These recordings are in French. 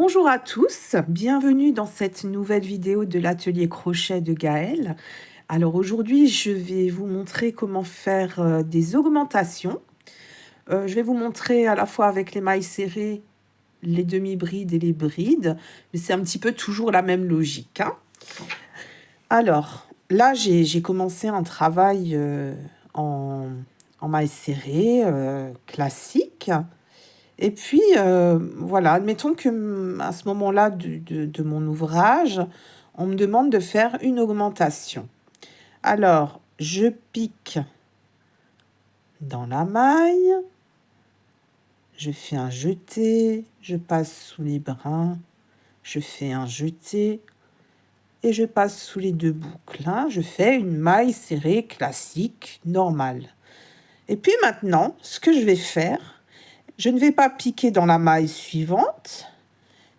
Bonjour à tous, bienvenue dans cette nouvelle vidéo de l'atelier crochet de Gaëlle. Alors aujourd'hui, je vais vous montrer comment faire des augmentations. Je vais vous montrer à la fois avec les mailles serrées, les demi-brides et les brides, mais c'est un petit peu toujours la même logique, hein. Alors là, j'ai commencé un travail en mailles serrées classique. Et puis, voilà, admettons que à ce moment-là de mon ouvrage, on me demande de faire une augmentation. Alors, je pique dans la maille, je fais un jeté, je passe sous les brins, je fais un jeté et je passe sous les deux boucles, hein. Je fais une maille serrée classique, normale. Et puis maintenant, ce que je vais faire, je ne vais pas piquer dans la maille suivante,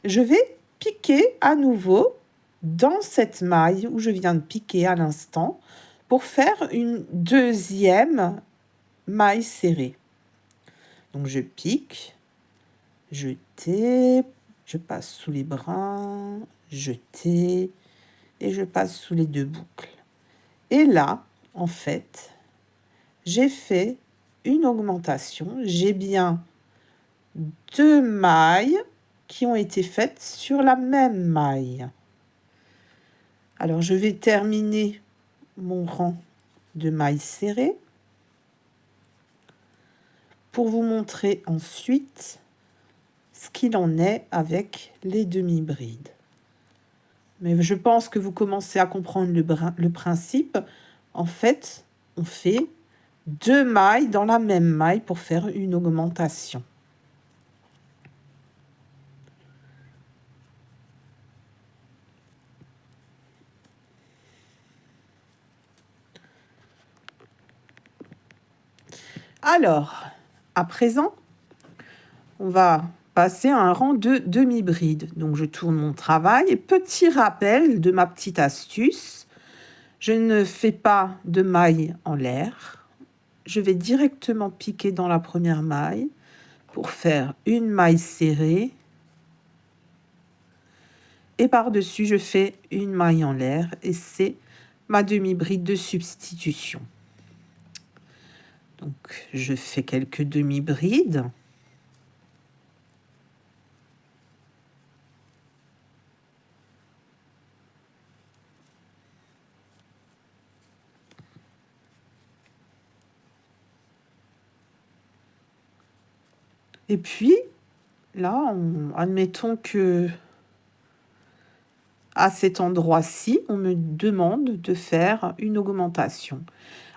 je vais piquer à nouveau dans cette maille où je viens de piquer à l'instant pour faire une deuxième maille serrée. Donc je pique, jeté, je passe sous les brins, jeté et je passe sous les deux boucles. Et là, en fait, j'ai fait une augmentation. J'ai bien deux mailles qui ont été faites sur la même maille. Alors, je vais terminer mon rang de mailles serrées pour vous montrer ensuite ce qu'il en est avec les demi-brides. Mais je pense que vous commencez à comprendre le principe. En fait, on fait deux mailles dans la même maille pour faire une augmentation. Alors, à présent, on va passer à un rang de demi-bride. Donc, je tourne mon travail. Et petit rappel de ma petite astuce, je ne fais pas de maille en l'air. Je vais directement piquer dans la première maille pour faire une maille serrée. Et par-dessus, je fais une maille en l'air et c'est ma demi-bride de substitution. Donc, je fais quelques demi-brides. Et puis, là, admettons que à cet endroit-ci, on me demande de faire une augmentation.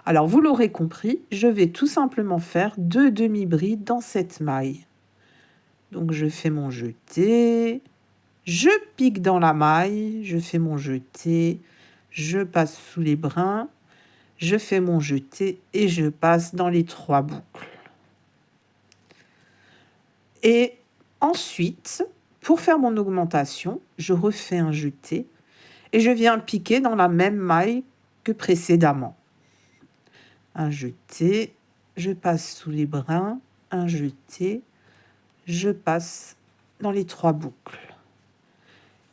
Alors, vous l'aurez compris, je vais tout simplement faire deux demi-brides dans cette maille. Donc, je fais mon jeté, je pique dans la maille, je fais mon jeté, je passe sous les brins, je fais mon jeté et je passe dans les trois boucles. Et ensuite, pour faire mon augmentation, je refais un jeté et je viens piquer dans la même maille que précédemment. Un jeté, je passe sous les brins, un jeté, je passe dans les trois boucles.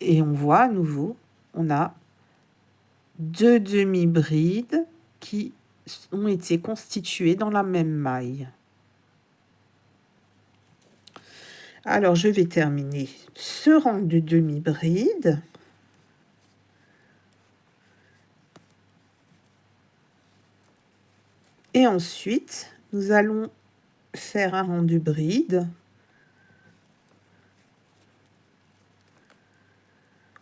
Et on voit à nouveau, on a deux demi-brides qui ont été constituées dans la même maille. Alors, je vais terminer ce rang de demi-brides. Et ensuite, nous allons faire un rang de brides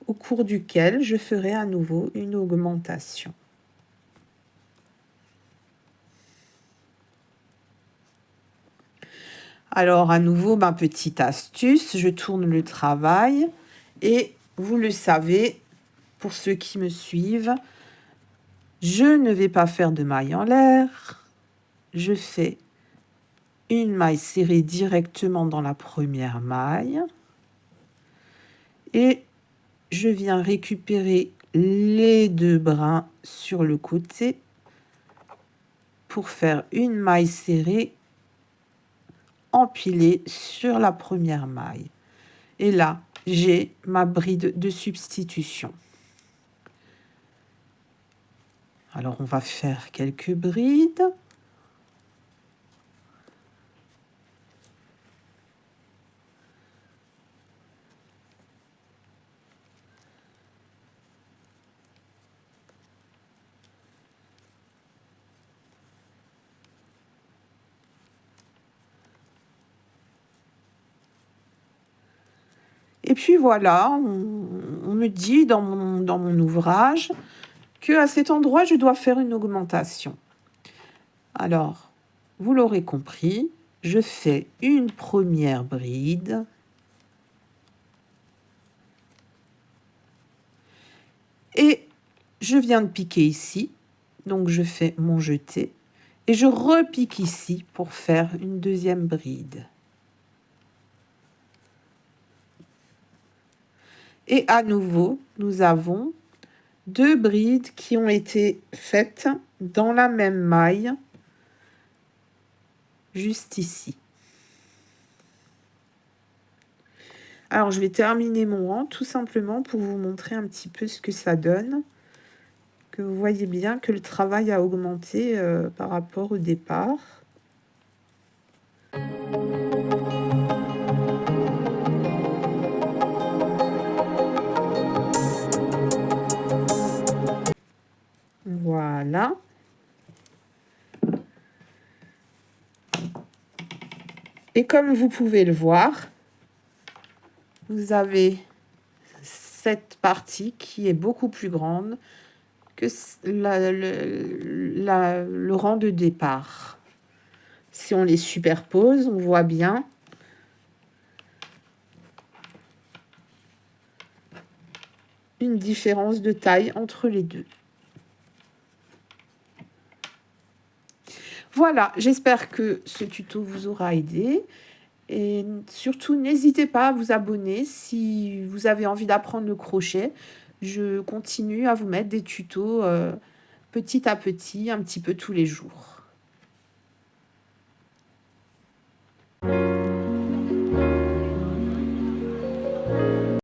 au cours duquel je ferai à nouveau une augmentation. Alors, à nouveau, ma petite astuce, je tourne le travail et vous le savez, pour ceux qui me suivent, je ne vais pas faire de maille en l'air. Je fais une maille serrée directement dans la première maille et je viens récupérer les deux brins sur le côté pour faire une maille serrée empilée sur la première maille. Et là, j'ai ma bride de substitution. Alors, on va faire quelques brides. Et puis voilà, on me dit dans mon ouvrage qu'à cet endroit, je dois faire une augmentation. Alors, vous l'aurez compris, je fais une première bride. Et je viens de piquer ici, donc je fais mon jeté. Et je repique ici pour faire une deuxième bride. Et à nouveau, nous avons deux brides qui ont été faites dans la même maille, juste ici. Alors, je vais terminer mon rang tout simplement pour vous montrer un petit peu ce que ça donne. Que vous voyez bien que le travail a augmenté par rapport au départ. Voilà. Et comme vous pouvez le voir, vous avez cette partie qui est beaucoup plus grande que le rang de départ. Si on les superpose, on voit bien une différence de taille entre les deux. Voilà, j'espère que ce tuto vous aura aidé. Et surtout, n'hésitez pas à vous abonner si vous avez envie d'apprendre le crochet. Je continue à vous mettre des tutos petit à petit, un petit peu tous les jours.